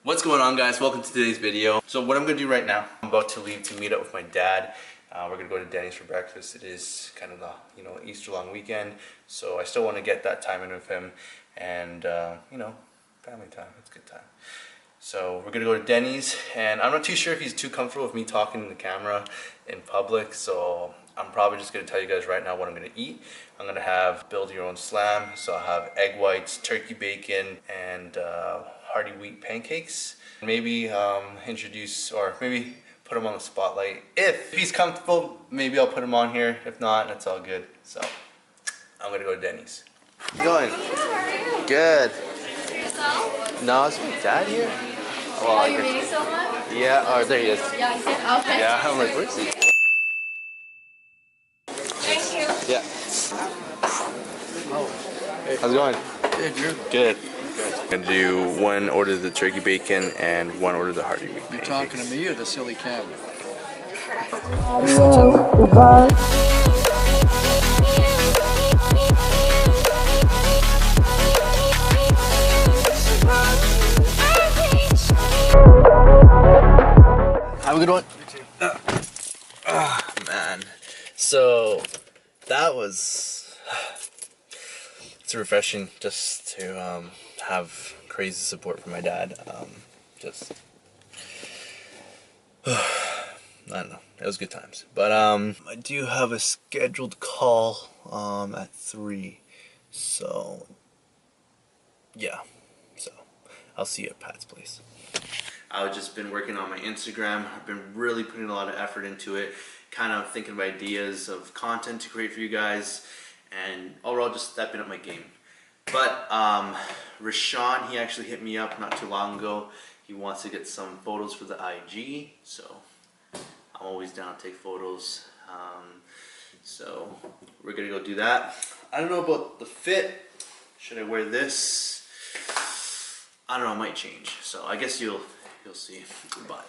What's going on, guys? Welcome to today's video. So what I'm going to do right now, I'm about to leave to meet up with my dad. We're going to go to Denny's for breakfast. It is kind of the Easter long weekend, so I still want to get that time in with him and family time. It's a good time. So we're going to go to Denny's, and I'm not too sure if he's too comfortable with me talking to the camera in public, so I'm probably just going to tell you guys right now what I'm going to eat. I'm going to have build your own slam, so I'll have egg whites, turkey bacon, and hearty wheat pancakes. Maybe introduce, or maybe put him on the spotlight. If he's comfortable, maybe I'll put him on here. If not, it's all good. So I'm going to go to Denny's. How you going? Good. No, is my dad here? Well, you're meeting someone? Yeah, oh, there he is. Yeah, he's there? Okay. Yeah, I'm like, where's he? Thank you. Yeah. Hey. How's it going? Good, Drew. Good. And do one order the turkey bacon and one order the hearty wheat pancakes. You talking to me or the silly camera? Have a good one. Man. So that was, it's refreshing just to have crazy support from my dad. I don't know, it was good times. But I do have a scheduled call at 3, so yeah, so I'll see you at Pat's place. I've just been working on my Instagram. I've been really putting a lot of effort into it, kind of thinking of ideas of content to create for you guys, and overall just stepping up my game. But Rashawn, he actually hit me up not too long ago. He wants to get some photos for the IG, so I'm always down to take photos. So we're gonna go do that. I don't know about the fit. Should I wear this? I don't know, it might change. So I guess you'll see. But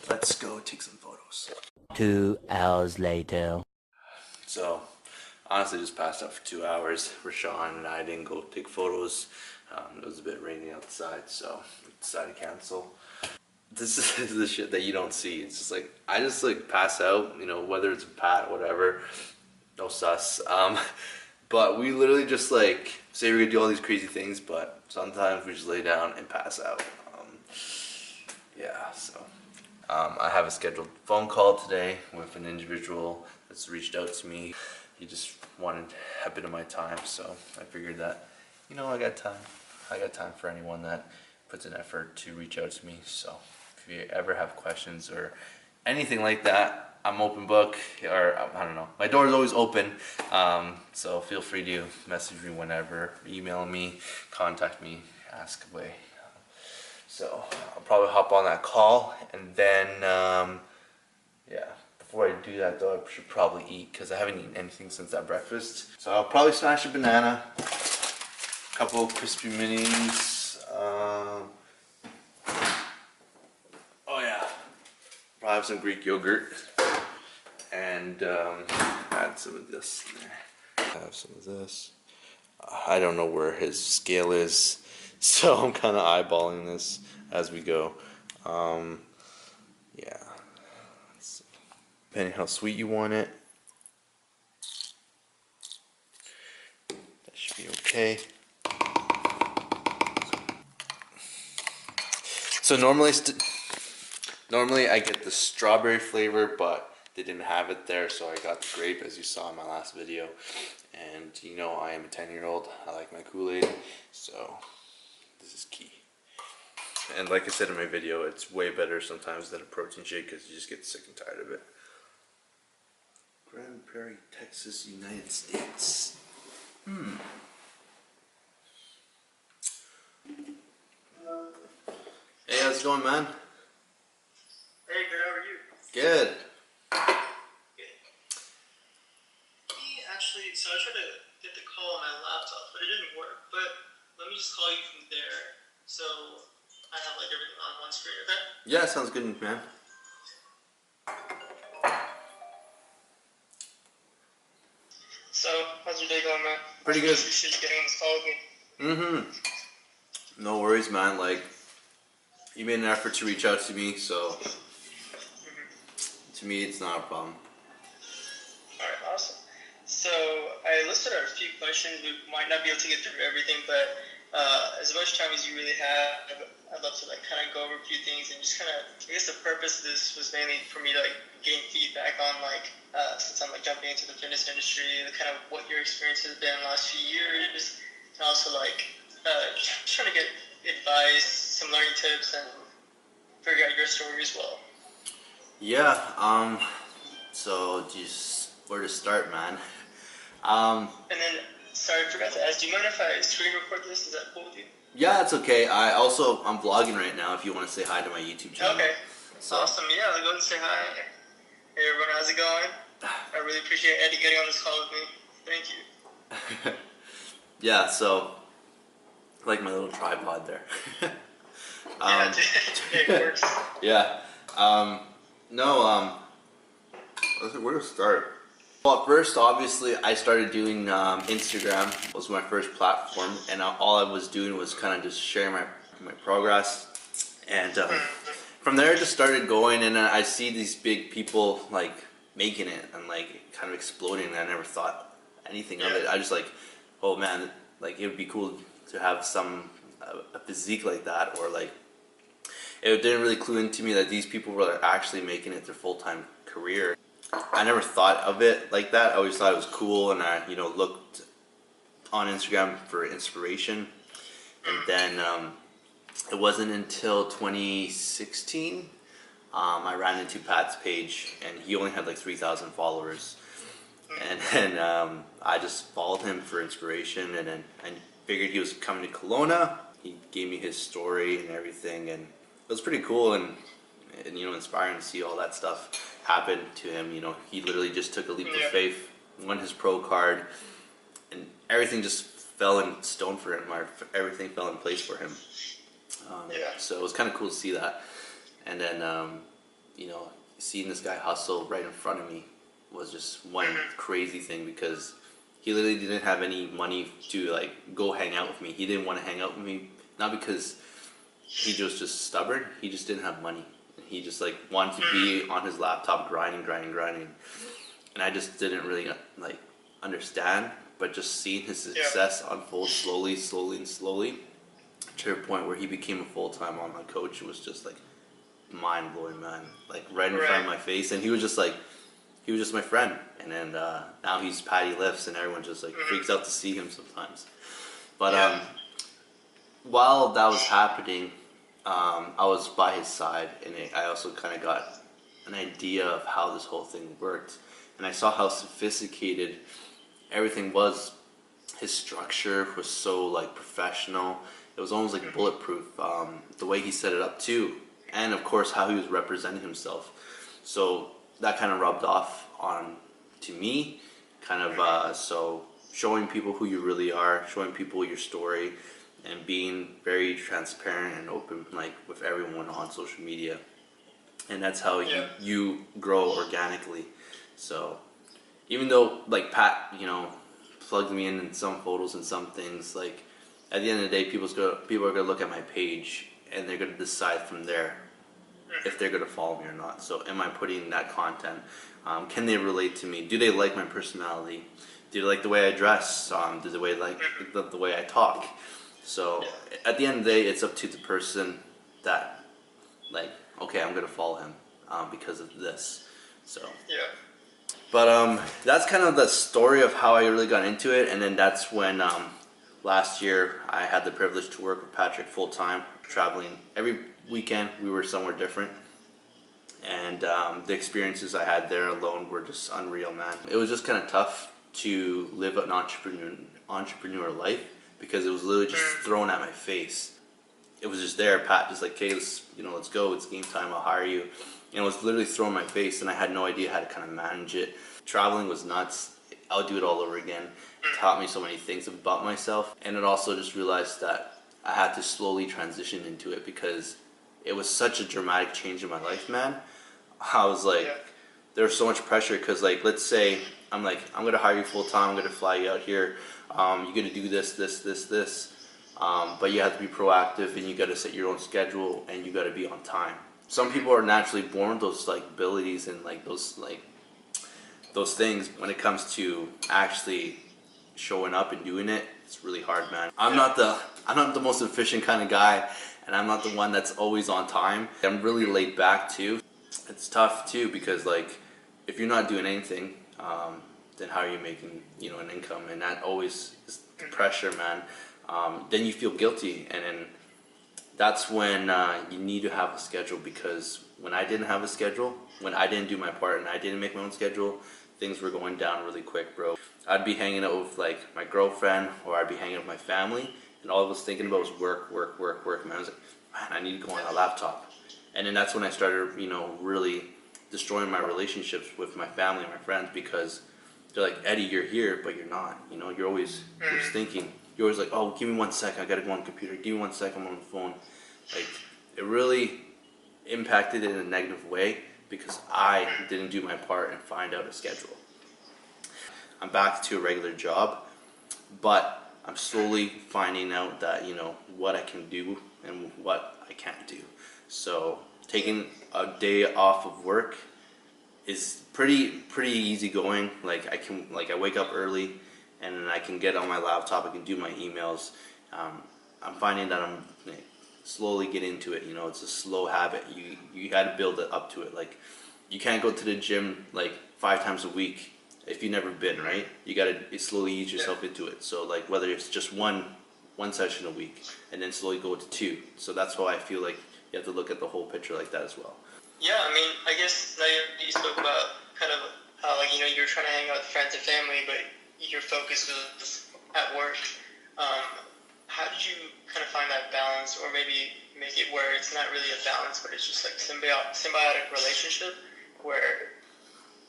let's go take some photos. 2 hours later. So honestly, just passed out for 2 hours. Rashawn and I didn't go take photos. It was a bit rainy outside, so we decided to cancel. This is the shit that you don't see. It's just like, I just like pass out, whether it's a Pat, whatever, no sus. But we literally just like say we're gonna do all these crazy things, but sometimes we just lay down and pass out. Yeah, so I have a scheduled phone call today with an individual that's reached out to me. He just wanted a bit of my time, so I figured that, I got time. I got time for anyone that puts an effort to reach out to me. So if you ever have questions or anything like that, I'm open book, or I don't know. My door is always open, so feel free to message me whenever, email me, contact me, ask away. So I'll probably hop on that call, and then yeah. Before I do that though, I should probably eat because I haven't eaten anything since that breakfast. So I'll probably smash a banana, a couple of crispy minis. Oh yeah, probably have some Greek yogurt, and add some of this in there. Have some of this. I don't know where his scale is, so I'm kind of eyeballing this as we go. Yeah. Depending how sweet you want it. That should be okay. So normally I get the strawberry flavor, but they didn't have it there, so I got the grape, as you saw in my last video. And I am a 10-year-old. I like my Kool-Aid, so this is key. And like I said in my video, it's way better sometimes than a protein shake because you just get sick and tired of it. Grand Prairie, Texas, United States. Hey, how's it going, man? Hey, good, how are you? Good. Actually, so I tried to get the call on my laptop, but it didn't work. But let me just call you from there, so I have like everything on one screen, okay? Yeah, sounds good, man. So, how's your day going, man? Pretty good. Appreciate you getting on this call with me. No worries, man. Like, you made an effort to reach out to me, so to me it's not a problem. Alright, awesome. So I listed out a few questions. We might not be able to get through everything, but as much time as you really have, I'd love to like kind of go over a few things and just kind of. I guess the purpose of this was mainly for me to like gain feedback on like since I'm like jumping into the fitness industry, the kind of what your experience has been in the last few years, and also like just trying to get advice, some learning tips, and figure out your story as well. Yeah. So just where to start, man? And then, sorry, I forgot to ask. Do you mind if I screen record this? Is that cool with you? Yeah, it's okay. I'm vlogging right now. If you want to say hi to my YouTube channel. Okay. So. Awesome. Yeah, I'll go and say hi. Hey everyone, how's it going? I really appreciate Eddie getting on this call with me. Thank you. Yeah. So, like my little tripod there. Yeah, it works. Yeah. Where to start? Well, at first, obviously, I started doing Instagram. Was my first platform, and all I was doing was kind of just sharing my progress. And from there, I just started going, and I see these big people like making it and like kind of exploding. And I never thought anything of it. I just like, oh man, like it would be cool to have a physique like that, or like it didn't really clue into me that these people were actually making it their full-time career. I never thought of it like that. I always thought it was cool, and I, looked on Instagram for inspiration. And then it wasn't until 2016 I ran into Pat's page, and he only had like 3,000 followers. And then I just followed him for inspiration, and then I figured he was coming to Kelowna. He gave me his story and everything, and it was pretty cool and inspiring to see all that stuff happen to him. He literally just took a leap of faith, won his pro card, and everything just fell in stone for him. Everything fell in place for him. So it was kind of cool to see that. And then, seeing this guy hustle right in front of me was just one crazy thing, because he literally didn't have any money to like go hang out with me. He didn't want to hang out with me, not because he was just stubborn. He just didn't have money. He just like wanted to be on his laptop grinding, and I just didn't really like understand. But just seeing his success unfold slowly, to a point where he became a full-time online coach was just like mind blowing, man. Like right in front of my face, and he was just my friend. And then now he's Patty Lifts, and everyone just like freaks out to see him sometimes. But while that was happening, I was by his side, and I also kind of got an idea of how this whole thing worked, and I saw how sophisticated everything was. His structure was so like professional. It was almost like bulletproof. The way he set it up too, and of course how he was representing himself. So that kind of rubbed off on to me, kind of so showing people who you really are, showing people your story, and being very transparent and open, like with everyone on social media. And that's how you grow organically. So even though like Pat, plugged me in some photos and some things, like at the end of the day, people are gonna look at my page, and they're gonna decide from there if they're gonna follow me or not. So am I putting that content? Can they relate to me? Do they like my personality? Do they like the way I dress? Do they like the way I talk? So at the end of the day, it's up to the person that, like, okay, I'm gonna follow him because of this. So but that's kind of the story of how I really got into it. And then that's when last year I had the privilege to work with Patrick full time, traveling every weekend. We were somewhere different, and the experiences I had there alone were just unreal, man. It was just kind of tough to live an entrepreneur life, because it was literally just thrown at my face. It was just there. Pat just like, okay, let's go. It's game time. I'll hire you. And it was literally thrown in my face, and I had no idea how to kind of manage it. Traveling was nuts. I'll do it all over again. It taught me so many things about myself, and it also just realized that I had to slowly transition into it, because it was such a dramatic change in my life, man. I was like, there was so much pressure, because like, let's say I'm gonna hire you full time. I'm gonna fly you out here. You're gonna do this. But you have to be proactive, and you got to set your own schedule, and you got to be on time. Some people are naturally born with those like abilities and like those things. When it comes to actually showing up and doing it, it's really hard, man. I'm not the most efficient kind of guy, and I'm not the one that's always on time. I'm really laid back too. It's tough too because like if you're not doing anything, then how are you making an income? And that always is the pressure, man. Then you feel guilty, and then that's when you need to have a schedule, because when I didn't have a schedule, when I didn't do my part and I didn't make my own schedule, things were going down really quick, bro. I'd be hanging out with like my girlfriend, or I'd be hanging out with my family, and all I was thinking about was work, work, work, work. Man, I was like, man, I need to go on a laptop. And then that's when I started, really destroying my relationships with my family and my friends, because they're like, Eddie, you're here, but you're not. You're always thinking. You're always like, oh, give me 1 second, I gotta go on the computer. Give me 1 second, I'm on the phone. Like, it really impacted it in a negative way because I didn't do my part and find out a schedule. I'm back to a regular job, but I'm slowly finding out that, what I can do and what I can't do. So taking a day off of work is pretty easy going. Like I wake up early, and then I can get on my laptop, I can do my emails. I'm finding that I'm slowly getting into it. It's a slow habit. You got to build it up to it. Like, you can't go to the gym like 5 times a week if you've never been, right? You got to slowly ease yourself into it. So like whether it's just one session a week, and then slowly go to 2. So that's why I feel like you have to look at the whole picture like that as well. Yeah, I mean, I guess now you spoke about kind of how you're trying to hang out with friends and family, but your focus was at work. How did you kind of find that balance, or maybe make it where it's not really a balance, but it's just like symbiotic relationship where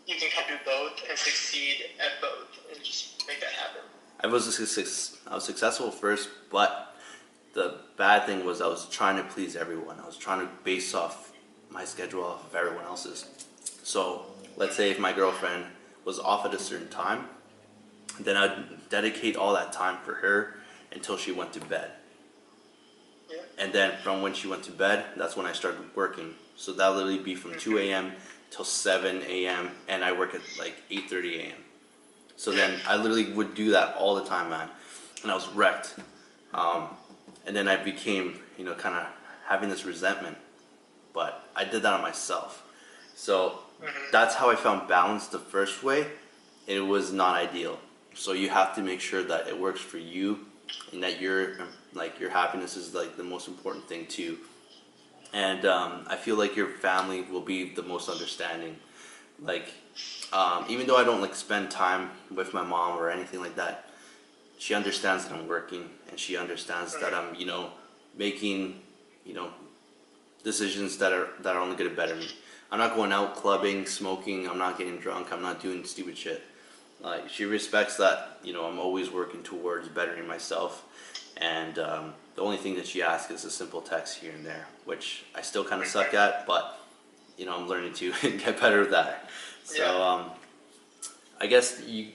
you can kind of do both and succeed at both and just make that happen? I was successful first, but the bad thing was I was trying to please everyone. I was trying to base off my schedule off of everyone else's. So let's say if my girlfriend was off at a certain time, then I'd dedicate all that time for her until she went to bed. Yeah. And then from when she went to bed, that's when I started working. So that would literally be from 2 a.m. till 7 a.m. and I work at like 8:30 a.m. So then I literally would do that all the time, man. And I was wrecked. And then I became, kind of having this resentment. But I did that on myself. So that's how I found balance the first way. It was not ideal. So you have to make sure that it works for you, and that your happiness is like the most important thing too. And I feel like your family will be the most understanding. Like, even though I don't like spend time with my mom or anything like that, she understands that I'm working, and she understands that I'm, making, decisions that are only gonna better me. I'm not going out clubbing, smoking. I'm not getting drunk. I'm not doing stupid shit. Like, she respects that, I'm always working towards bettering myself. And the only thing that she asks is a simple text here and there, which I still kind of suck at, but I'm learning to get better at that. So I guess the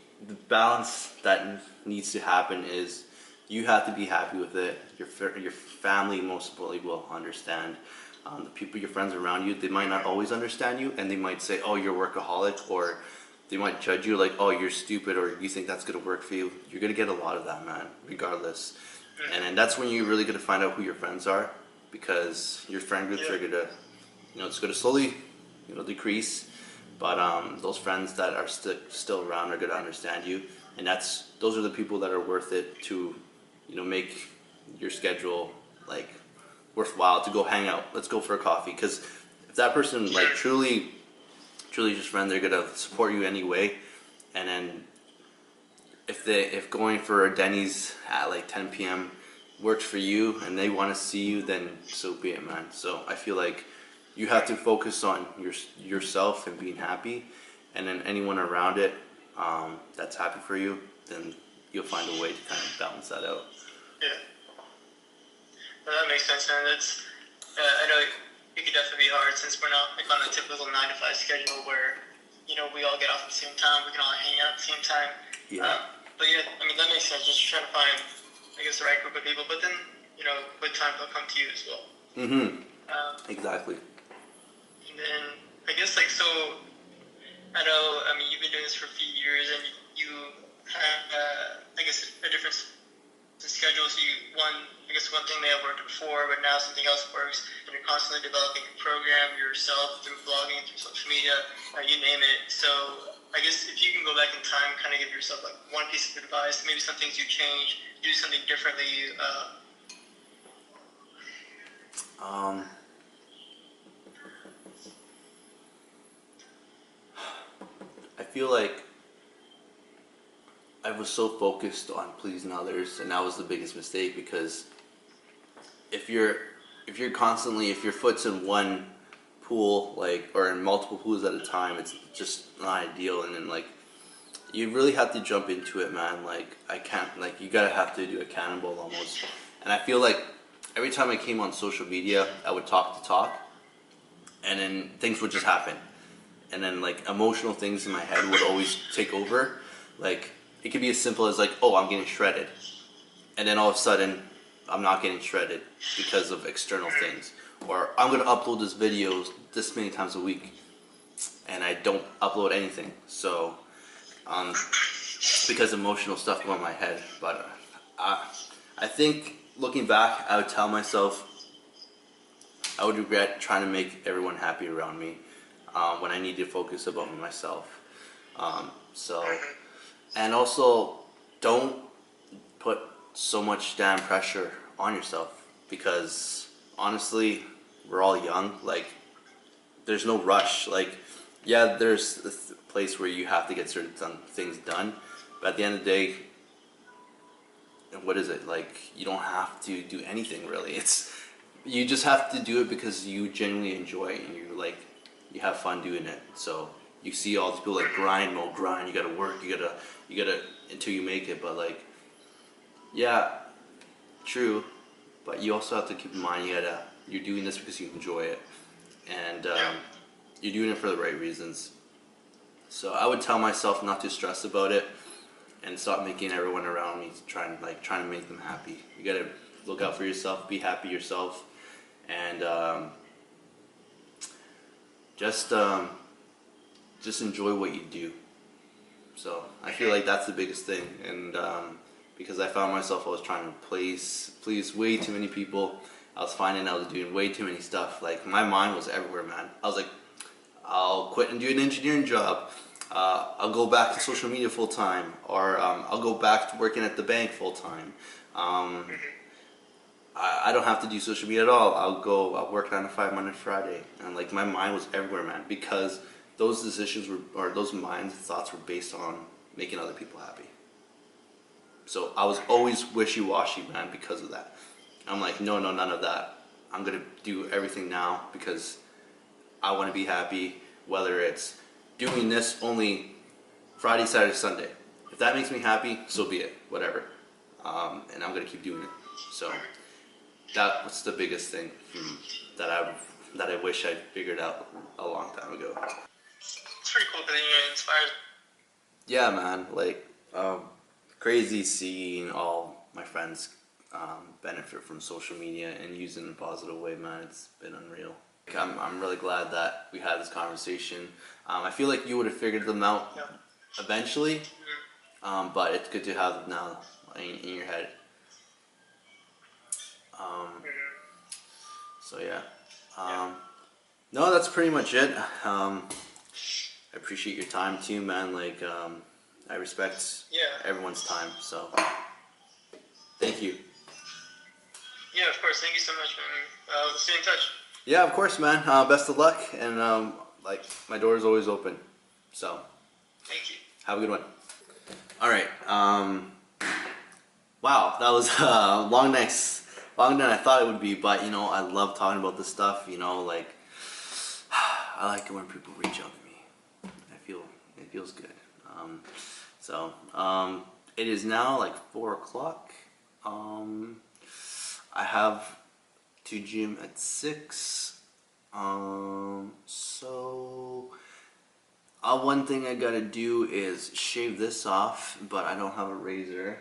balance that needs to happen is you have to be happy with it. Your family most importantly will understand. The people, your friends around you, they might not always understand you, and they might say, "Oh, you're a workaholic," or they might judge you like, "Oh, you're stupid," or "You think that's gonna work for you?" You're gonna get a lot of that, man, regardless. And then that's when you're really gonna find out who your friends are, because your friend groups are gonna, it's gonna slowly, decrease. But those friends that are still around are gonna understand you, and those are the people that are worth it to, make your schedule like worthwhile to go hang out. Let's go for a coffee, because if that person like truly just friend, they're gonna support you anyway. And then if going for a Denny's at like 10 p.m. works for you and they want to see you, then so be it, man. So I feel like you have to focus on yourself and being happy, and then anyone around it that's happy for you, then you'll find a way to kind of balance that out. Yeah. No, that makes sense, man. That's I know it could definitely be hard since we're not like on a typical 9 to 5 schedule where we all get off at the same time, we can all hang out at the same time. Yeah. But yeah, I mean that makes sense. Just trying to find I guess, the right group of people. But then, with time, they'll come to you as well. Mm-hmm. And Exactly. then, I guess, like, so, I know, I mean, you've been doing this for a few years, and you have, I guess, a different schedule. So I guess one thing may have worked before, but now something else works, and you're constantly developing your program yourself through blogging, through social media, you name it. So I guess if you can go back in time, kind of give yourself like one piece of advice, maybe some things you change, do something differently. I feel like I was so focused on pleasing others, and that was the biggest mistake, because if your foot's in one pool, like, or in multiple pools at a time, it's just not ideal. And then, like, you really have to jump into it, man. Like, you gotta have to do a cannonball almost. And I feel like every time I came on social media, I would talk, and then things would just happen. And then, like, emotional things in my head would always take over. Like, it could be as simple as, like, oh, I'm getting shredded. And then all of a sudden, I'm not getting shredded because of external things. Or I'm going to upload this video this many times a week, and I don't upload anything. So, because emotional stuff going in my head. But I think, looking back, I would tell myself I would regret trying to make everyone happy around me when I need to focus about myself. And also, don't put so much damn pressure on yourself, because honestly, we're all young. Like, there's no rush. Like, yeah, there's a place where you have to get certain things done, but at the end of the day, what is it? Like, you don't have to do anything really. You just have to do it because you genuinely enjoy it, and you have fun doing it. So you see all these people like grind, you gotta work, you gotta until you make it. But, like, yeah, true, but you also have to keep in mind you're doing this because you enjoy it, and you're doing it for the right reasons. So I would tell myself not to stress about it, and stop making everyone around me trying to make them happy. You gotta look out for yourself, be happy yourself, and just enjoy what you do. So I feel like that's the biggest thing, and because I found myself, I was trying to please way too many people. I was finding I was doing way too many stuff. Like, my mind was everywhere, man. I was like, I'll quit and do an engineering job. I'll go back to social media full time, or I'll go back to working at the bank full time. I don't have to do social media at all. I'll work 9 to 5 Monday to Friday, and, like, my mind was everywhere, man, because those decisions those thoughts were based on making other people happy. So I was always wishy-washy, man, because of that. I'm like, no, none of that. I'm gonna do everything now because I want to be happy, whether it's doing this only Friday, Saturday, Sunday. If that makes me happy, so be it, whatever. And I'm gonna keep doing it. So that was the biggest thing that I wish I figured out a long time ago. It's pretty cool because it inspires. Yeah, man. Like, crazy seeing all my friends benefit from social media and use it in a positive way, man. It's been unreal. I'm really glad that we had this conversation. I feel like you would have figured them out eventually, but it's good to have them now in your head. So yeah. No, that's pretty much it. I appreciate your time too, man. Like, I respect everyone's time, so thank you. Yeah, of course. Thank you so much, man. We'll stay in touch. Yeah, of course, man. Best of luck, and like, my door is always open. So, thank you. Have a good one. All right. Wow, that was longer than I thought it would be. But, you know, I love talking about this stuff. You know, like, I like it when people reach out to me. It feels good. It is now like 4 o'clock. I have to gym at 6. One thing I gotta do is shave this off, but I don't have a razor.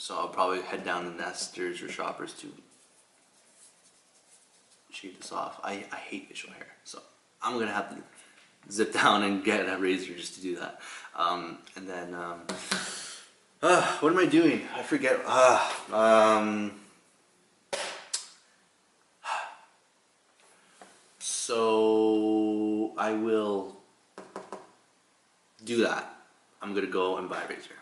So I'll probably head down to Nestor's or Shoppers to shave this off. I hate facial hair, so I'm gonna have to zip down and get a razor just to do that. And then what am I doing? I forget. So I will do that. I'm gonna go and buy a razor.